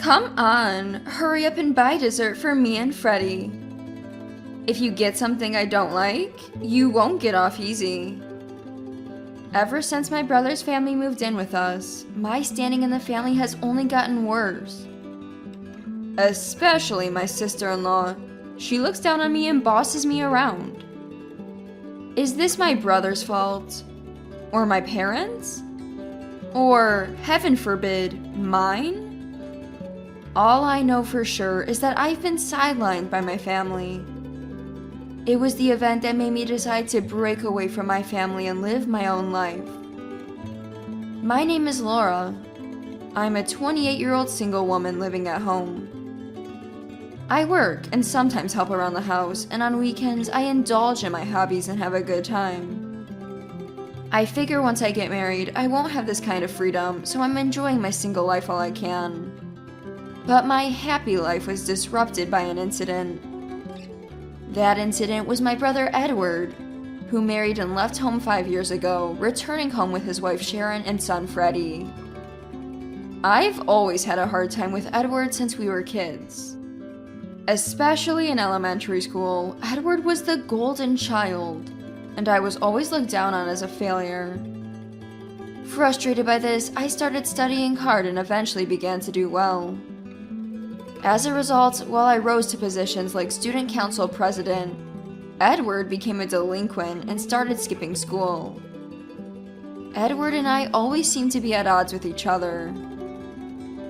Come on, hurry up and buy dessert for me and Freddie. If you get something I don't like, you won't get off easy. Ever since my brother's family moved in with us, my standing in the family has only gotten worse. Especially my sister-in-law. She looks down on me and bosses me around. Is this my brother's fault? Or my parents'? Or, heaven forbid, mine? All I know for sure is that I've been sidelined by my family. It was the event that made me decide to break away from my family and live my own life. My name is Laura. I'm a 28-year-old single woman living at home. I work and sometimes help around the house, and on weekends I indulge in my hobbies and have a good time. I figure once I get married, I won't have this kind of freedom, so I'm enjoying my single life while I can. But my happy life was disrupted by an incident. That incident was my brother Edward, who married and left home 5 years ago, returning home with his wife Sharon and son Freddie. I've always had a hard time with Edward since we were kids. Especially in elementary school, Edward was the golden child, and I was always looked down on as a failure. Frustrated by this, I started studying hard and eventually began to do well. As a result, while I rose to positions like student council president, Edward became a delinquent and started skipping school. Edward and I always seemed to be at odds with each other.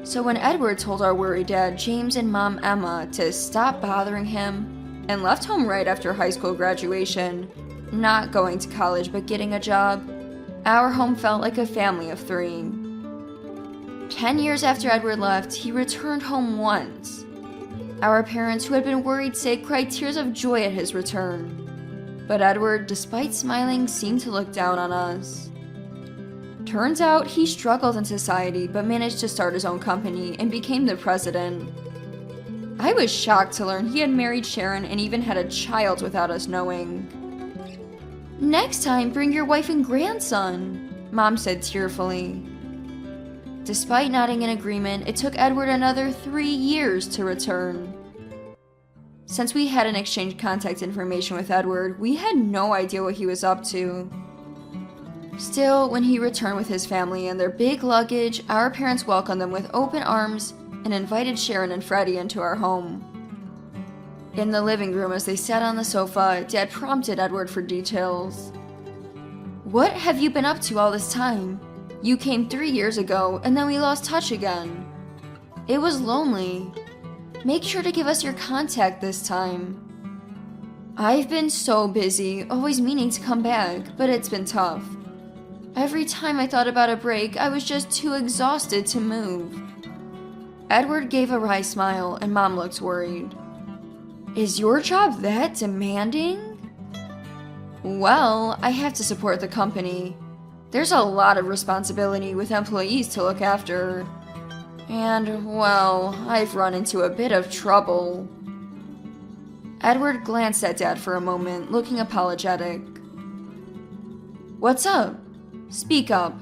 So when Edward told our worried dad James and mom Emma to stop bothering him and left home right after high school graduation, not going to college but getting a job, our home felt like a family of 3. 10 years after Edward left, he returned home once. Our parents, who had been worried sick, cried tears of joy at his return. But Edward, despite smiling, seemed to look down on us. Turns out he struggled in society but managed to start his own company and became the president. I was shocked to learn he had married Sharon and even had a child without us knowing. "Next time, bring your wife and grandson," Mom said tearfully. Despite nodding in agreement, it took Edward another 3 years to return. Since we hadn't exchanged contact information with Edward, we had no idea what he was up to. Still, when he returned with his family and their big luggage, our parents welcomed them with open arms and invited Sharon and Freddie into our home. In the living room, as they sat on the sofa, Dad prompted Edward for details. "What have you been up to all this time? You came 3 years ago, and then we lost touch again. It was lonely. Make sure to give us your contact this time." "I've been so busy, always meaning to come back, but it's been tough. Every time I thought about a break, I was just too exhausted to move." Edward gave a wry smile, and Mom looked worried. "Is your job that demanding?" "Well, I have to support the company. There's a lot of responsibility with employees to look after. And, well, I've run into a bit of trouble." Edward glanced at Dad for a moment, looking apologetic. "What's up? Speak up.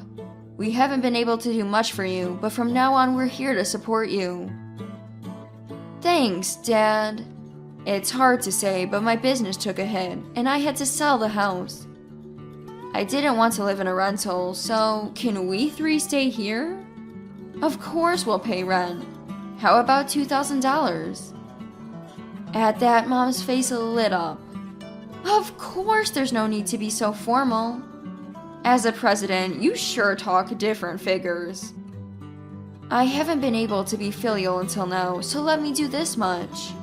We haven't been able to do much for you, but from now on we're here to support you." "Thanks, Dad. It's hard to say, but my business took a hit, and I had to sell the house. I didn't want to live in a rental, so can we 3 stay here? Of course we'll pay rent. How about $2,000? At that, Mom's face lit up. "Of course there's no need to be so formal. As a president, you sure talk different figures. I haven't been able to be filial until now, so let me do this much."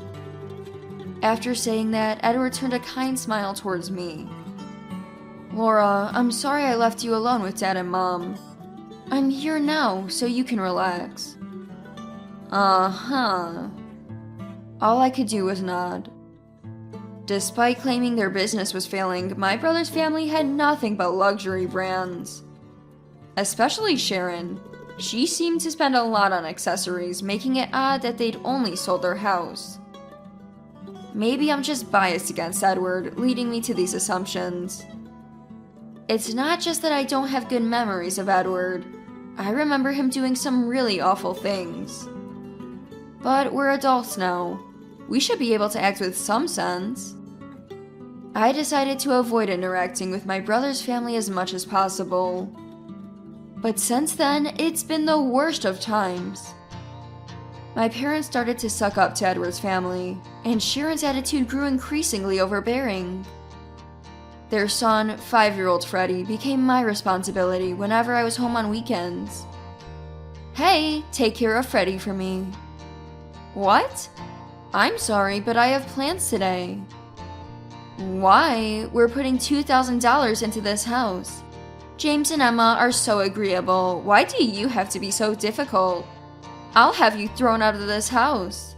After saying that, Edward turned a kind smile towards me. "Laura, I'm sorry I left you alone with Dad and Mom. I'm here now, so you can relax." Uh-huh. All I could do was nod. Despite claiming their business was failing, my brother's family had nothing but luxury brands. Especially Sharon. She seemed to spend a lot on accessories, making it odd that they'd only sold their house. Maybe I'm just biased against Edward, leading me to these assumptions. It's not just that I don't have good memories of Edward. I remember him doing some really awful things. But we're adults now. We should be able to act with some sense. I decided to avoid interacting with my brother's family as much as possible. But since then, it's been the worst of times. My parents started to suck up to Edward's family, and Sharon's attitude grew increasingly overbearing. Their son, 5-year-old Freddie, became my responsibility whenever I was home on weekends. "Hey, take care of Freddie for me." "What?" "I'm sorry, but I have plans today." "Why? We're putting $2,000 into this house. James and Emma are so agreeable. Why do you have to be so difficult? I'll have you thrown out of this house."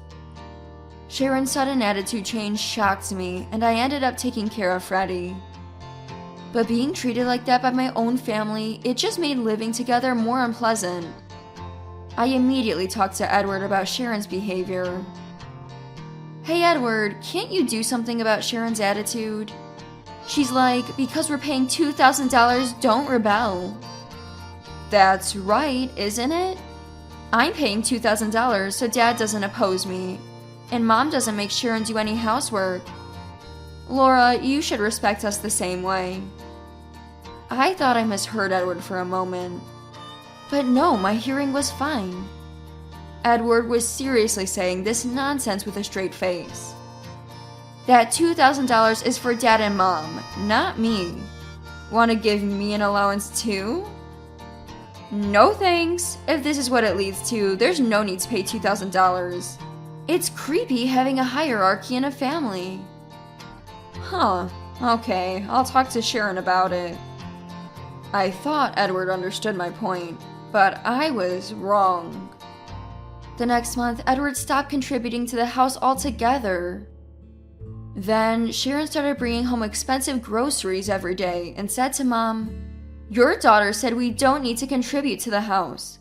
Sharon's sudden attitude change shocked me, and I ended up taking care of Freddie. But being treated like that by my own family, it just made living together more unpleasant. I immediately talked to Edward about Sharon's behavior. "Hey Edward, can't you do something about Sharon's attitude? She's like, because we're paying $2,000, don't rebel." "That's right, isn't it? I'm paying $2,000 so Dad doesn't oppose me, and Mom doesn't make Sharon do any housework. Laura, you should respect us the same way." I thought I misheard Edward for a moment. But no, my hearing was fine. Edward was seriously saying this nonsense with a straight face. "That $2,000 is for Dad and Mom, not me. Want to give me an allowance too?" "No thanks. If this is what it leads to, there's no need to pay $2,000. It's creepy having a hierarchy in a family." "Huh, okay, I'll talk to Sharon about it." I thought Edward understood my point, but I was wrong. The next month, Edward stopped contributing to the house altogether. Then, Sharon started bringing home expensive groceries every day and said to Mom, "Your daughter said we don't need to contribute to the house.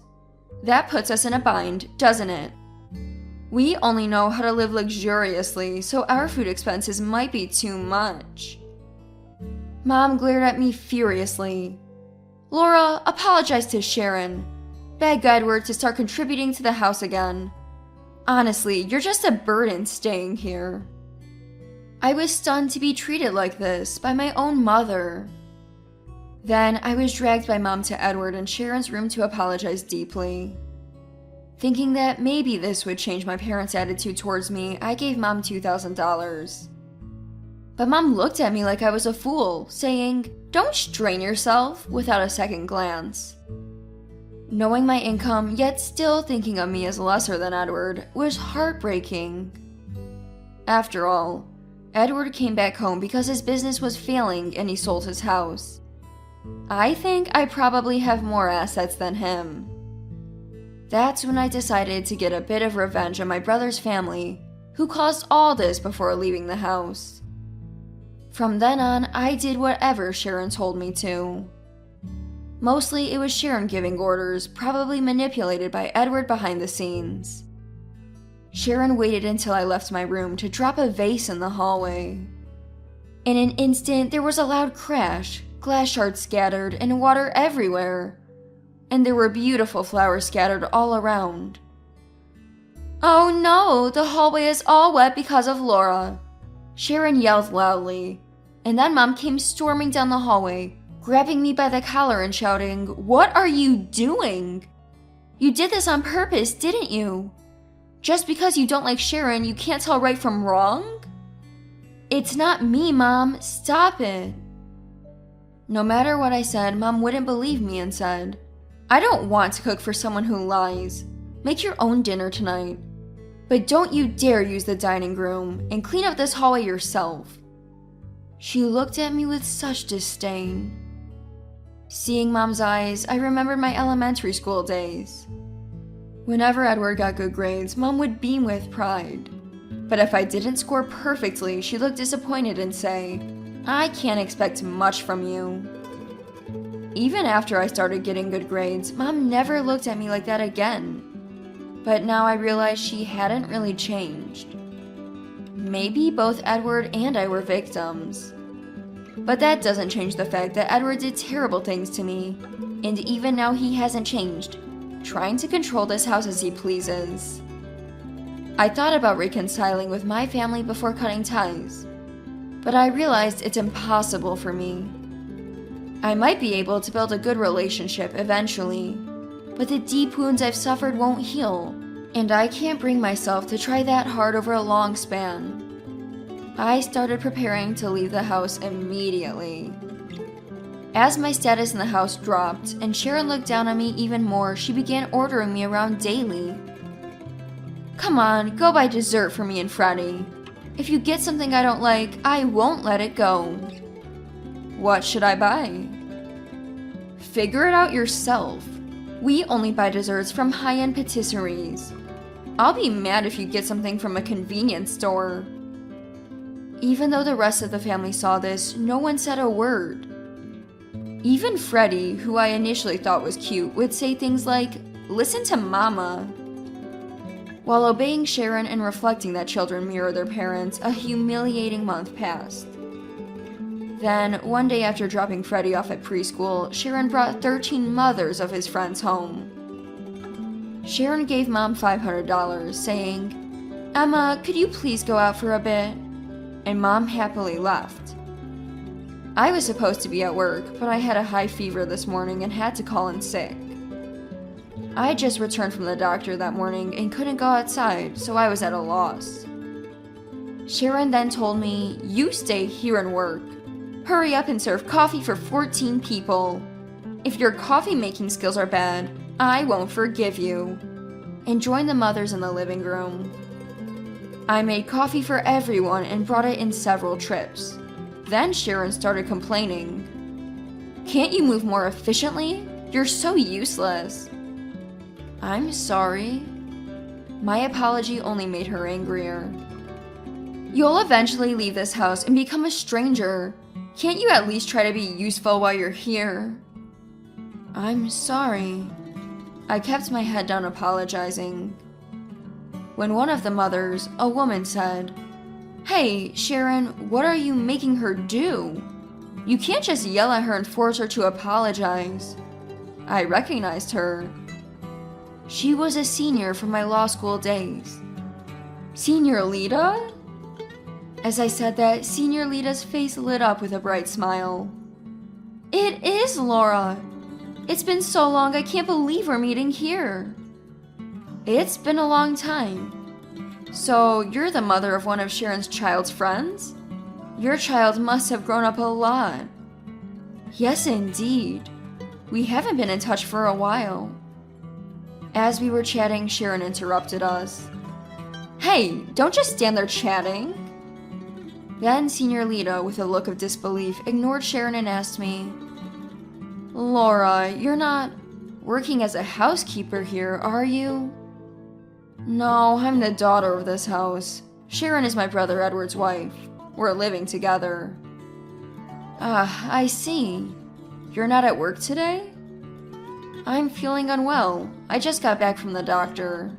That puts us in a bind, doesn't it? We only know how to live luxuriously, so our food expenses might be too much." Mom glared at me furiously. "Laura, apologize to Sharon. Beg Edward to start contributing to the house again. Honestly, you're just a burden staying here." I was stunned to be treated like this by my own mother. Then I was dragged by Mom to Edward and Sharon's room to apologize deeply. Thinking that maybe this would change my parents' attitude towards me, I gave Mom $2,000. But Mom looked at me like I was a fool, saying, "Don't strain yourself," without a second glance. Knowing my income, yet still thinking of me as lesser than Edward, was heartbreaking. After all, Edward came back home because his business was failing and he sold his house. I think I probably have more assets than him. That's when I decided to get a bit of revenge on my brother's family, who caused all this before leaving the house. From then on, I did whatever Sharon told me to. Mostly it was Sharon giving orders, probably manipulated by Edward behind the scenes. Sharon waited until I left my room to drop a vase in the hallway. In an instant, there was a loud crash, glass shards scattered, and water everywhere. And there were beautiful flowers scattered all around. "Oh no, the hallway is all wet because of Laura!" Sharon yelled loudly, and then Mom came storming down the hallway, grabbing me by the collar and shouting, "What are you doing? You did this on purpose, didn't you? Just because you don't like Sharon, you can't tell right from wrong?" "It's not me, Mom. Stop it." No matter what I said, Mom wouldn't believe me and said, "I don't want to cook for someone who lies. Make your own dinner tonight. But don't you dare use the dining room, and clean up this hallway yourself." She looked at me with such disdain. Seeing Mom's eyes, I remembered my elementary school days. Whenever Edward got good grades, Mom would beam with pride. But if I didn't score perfectly, she'd look disappointed and say, "I can't expect much from you." Even after I started getting good grades, Mom never looked at me like that again. But now I realize she hadn't really changed. Maybe both Edward and I were victims. But that doesn't change the fact that Edward did terrible things to me, and even now he hasn't changed, trying to control this house as he pleases. I thought about reconciling with my family before cutting ties, but I realized it's impossible for me. I might be able to build a good relationship eventually, but the deep wounds I've suffered won't heal, and I can't bring myself to try that hard over a long span. I started preparing to leave the house immediately. As my status in the house dropped and Sharon looked down on me even more, she began ordering me around daily. Come on, go buy dessert for me and Freddie. If you get something I don't like, I won't let it go. What should I buy? Figure it out yourself. We only buy desserts from high-end patisseries. I'll be mad if you get something from a convenience store. Even though the rest of the family saw this, no one said a word. Even Freddie, who I initially thought was cute, would say things like, "Listen to Mama." While obeying Sharon and reflecting that children mirror their parents, a humiliating month passed. Then, one day after dropping Freddie off at preschool, Sharon brought 13 mothers of his friends home. Sharon gave Mom $500, saying, "Emma, could you please go out for a bit?" And Mom happily left. I was supposed to be at work, but I had a high fever this morning and had to call in sick. I just returned from the doctor that morning and couldn't go outside, so I was at a loss. Sharon then told me, "You stay here and work. Hurry up and serve coffee for 14 people. If your coffee making skills are bad, I won't forgive you." And joined the mothers in the living room. I made coffee for everyone and brought it in several trips. Then Sharon started complaining. "Can't you move more efficiently? You're so useless." I'm sorry. My apology only made her angrier. "You'll eventually leave this house and become a stranger. Can't you at least try to be useful while you're here?" I'm sorry. I kept my head down apologizing. When one of the mothers, a woman, said, "Hey, Sharon, what are you making her do? You can't just yell at her and force her to apologize." I recognized her. She was a senior from my law school days. "Senior Lita?" As I said that, Senior Lita's face lit up with a bright smile. "It is Laura. It's been so long I can't believe we're meeting here." "It's been a long time. So, you're the mother of one of Sharon's child's friends? Your child must have grown up a lot." "Yes, indeed. We haven't been in touch for a while." As we were chatting, Sharon interrupted us. "Hey, don't just stand there chatting." Then Senior Lita, with a look of disbelief, ignored Sharon and asked me, "Laura, you're not working as a housekeeper here, are you?" "No, I'm the daughter of this house. Sharon is my brother Edward's wife. We're living together." "Ah, I see. You're not at work today?" "I'm feeling unwell. I just got back from the doctor."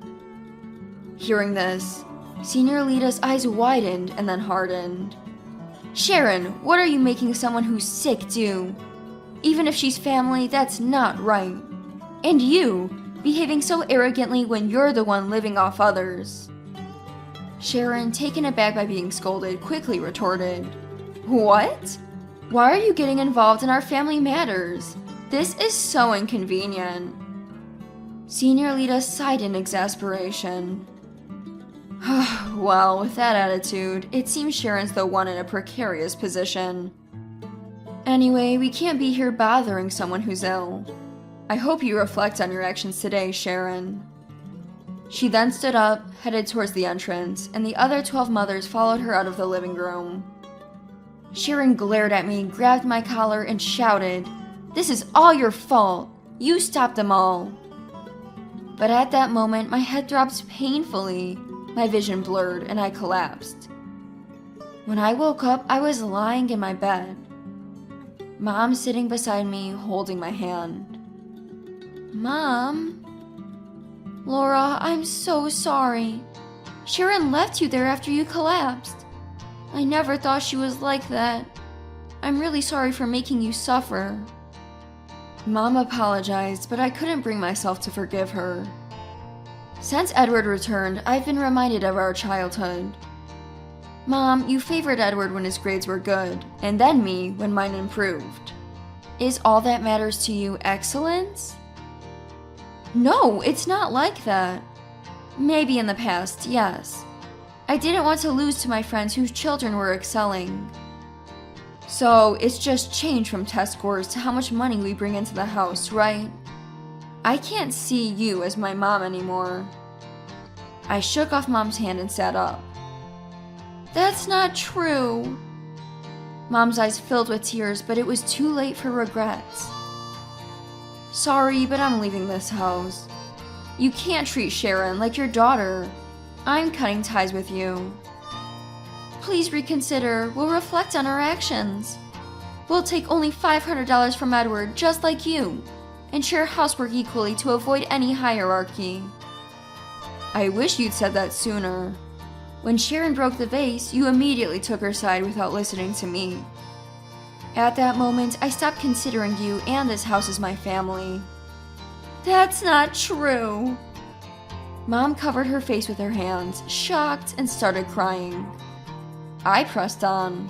Hearing this, Senior Lita's eyes widened and then hardened. "Sharon, what are you making someone who's sick do? Even if she's family, that's not right. And you, behaving so arrogantly when you're the one living off others." Sharon, taken aback by being scolded, quickly retorted, "What? Why are you getting involved in our family matters? This is so inconvenient." Senior Lita sighed in exasperation. Well, with that attitude, it seems Sharon's the one in a precarious position. Anyway, we can't be here bothering someone who's ill. I hope you reflect on your actions today, Sharon. She then stood up, headed towards the entrance, and the other 12 mothers followed her out of the living room. Sharon glared at me, grabbed my collar, and shouted, "This is all your fault! You stopped them all!" But at that moment, my head dropped painfully, my vision blurred, and I collapsed. When I woke up, I was lying in my bed. Mom sitting beside me, holding my hand. "Mom?" "Laura, I'm so sorry. Sharon left you there after you collapsed. I never thought she was like that. I'm really sorry for making you suffer." Mom apologized, but I couldn't bring myself to forgive her. Since Edward returned, I've been reminded of our childhood. Mom, you favored Edward when his grades were good, and then me when mine improved. Is all that matters to you excellence? No, it's not like that. Maybe in the past, yes. I didn't want to lose to my friends whose children were excelling. So, it's just changed from test scores to how much money we bring into the house, right? I can't see you as my mom anymore. I shook off Mom's hand and sat up. That's not true. Mom's eyes filled with tears, but it was too late for regrets. Sorry, but I'm leaving this house. You can't treat Sharon like your daughter. I'm cutting ties with you. Please reconsider. We'll reflect on our actions. We'll take only $500 from Edward, just like you, and share housework equally to avoid any hierarchy. I wish you'd said that sooner. When Sharon broke the vase, you immediately took her side without listening to me. At that moment, I stopped considering you and this house as my family. That's not true. Mom covered her face with her hands, shocked, and started crying. I pressed on.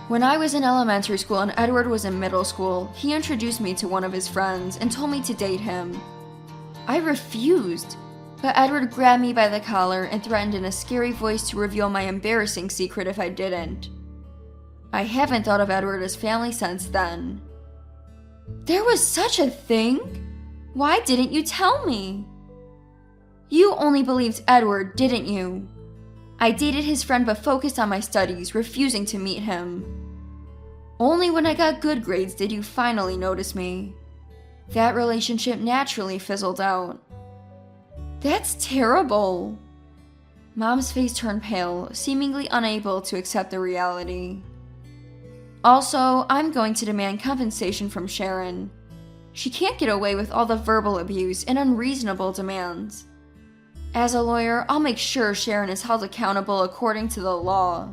When I was in elementary school and Edward was in middle school, he introduced me to one of his friends and told me to date him. I refused, but Edward grabbed me by the collar and threatened in a scary voice to reveal my embarrassing secret if I didn't. I haven't thought of Edward as family since then. There was such a thing? Why didn't you tell me? You only believed Edward, didn't you? I dated his friend but focused on my studies, refusing to meet him. Only when I got good grades did you finally notice me. That relationship naturally fizzled out. That's terrible. Mom's face turned pale, seemingly unable to accept the reality. Also, I'm going to demand compensation from Sharon. She can't get away with all the verbal abuse and unreasonable demands. As a lawyer, I'll make sure Sharon is held accountable according to the law.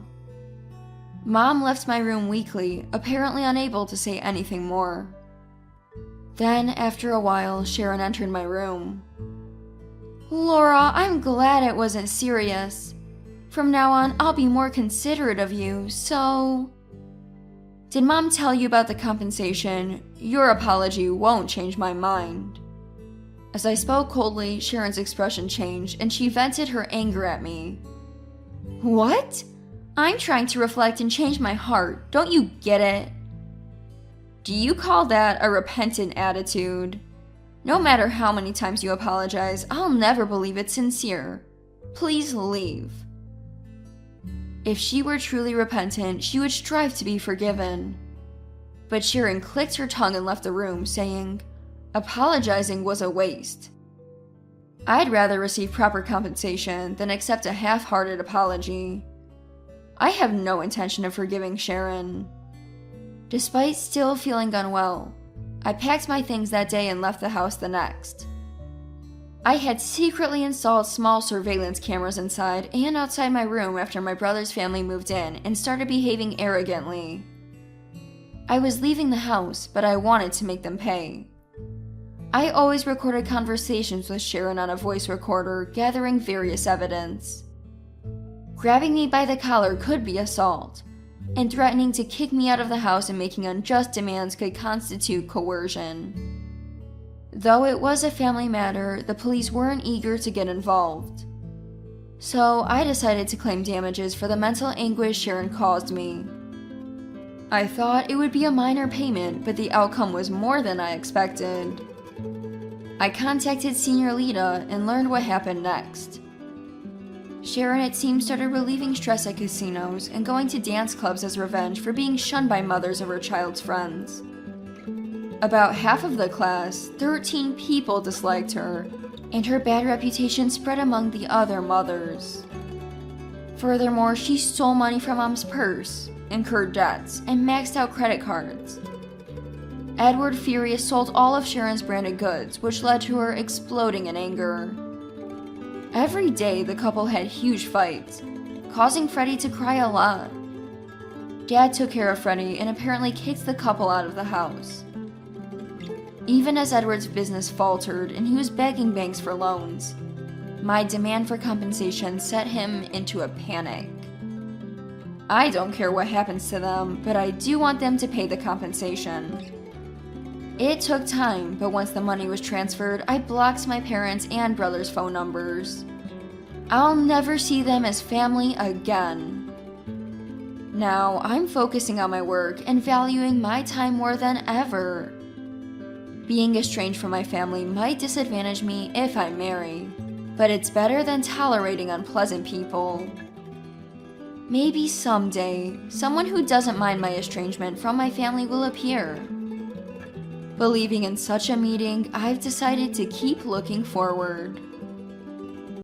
Mom left my room weakly, apparently unable to say anything more. Then, after a while, Sharon entered my room. Laura, I'm glad it wasn't serious. From now on, I'll be more considerate of you, so... Did Mom tell you about the compensation? Your apology won't change my mind. As I spoke coldly, Sharon's expression changed, and she vented her anger at me. What? I'm trying to reflect and change my heart. Don't you get it? Do you call that a repentant attitude? No matter how many times you apologize, I'll never believe it's sincere. Please leave. If she were truly repentant, she would strive to be forgiven. But Sharon clicked her tongue and left the room, saying, apologizing was a waste. I'd rather receive proper compensation than accept a half-hearted apology. I have no intention of forgiving Sharon. Despite still feeling unwell, I packed my things that day and left the house the next. I had secretly installed small surveillance cameras inside and outside my room after my brother's family moved in and started behaving arrogantly. I was leaving the house, but I wanted to make them pay. I always recorded conversations with Sharon on a voice recorder, gathering various evidence. Grabbing me by the collar could be assault, and threatening to kick me out of the house and making unjust demands could constitute coercion. Though it was a family matter, the police weren't eager to get involved. So I decided to claim damages for the mental anguish Sharon caused me. I thought it would be a minor payment, but the outcome was more than I expected. I contacted Senior Lita and learned what happened next. Sharon, it seems, started relieving stress at casinos and going to dance clubs as revenge for being shunned by mothers of her child's friends. About half of the class, 13 people, disliked her, and her bad reputation spread among the other mothers. Furthermore, she stole money from Mom's purse, incurred debts, and maxed out credit cards. Edward, furious, sold all of Sharon's branded goods, which led to her exploding in anger. Every day, the couple had huge fights, causing Freddie to cry a lot. Dad took care of Freddie and apparently kicked the couple out of the house. Even as Edward's business faltered and he was begging banks for loans, My demand for compensation set him into a panic. I don't care what happens to them, but I do want them to pay the compensation. It took time, but once the money was transferred, I blocked my parents' and brother's phone numbers. I'll never see them as family again. Now, I'm focusing on my work and valuing my time more than ever. Being estranged from my family might disadvantage me if I marry, but it's better than tolerating unpleasant people. Maybe someday, someone who doesn't mind my estrangement from my family will appear. Believing in such a meeting, I've decided to keep looking forward.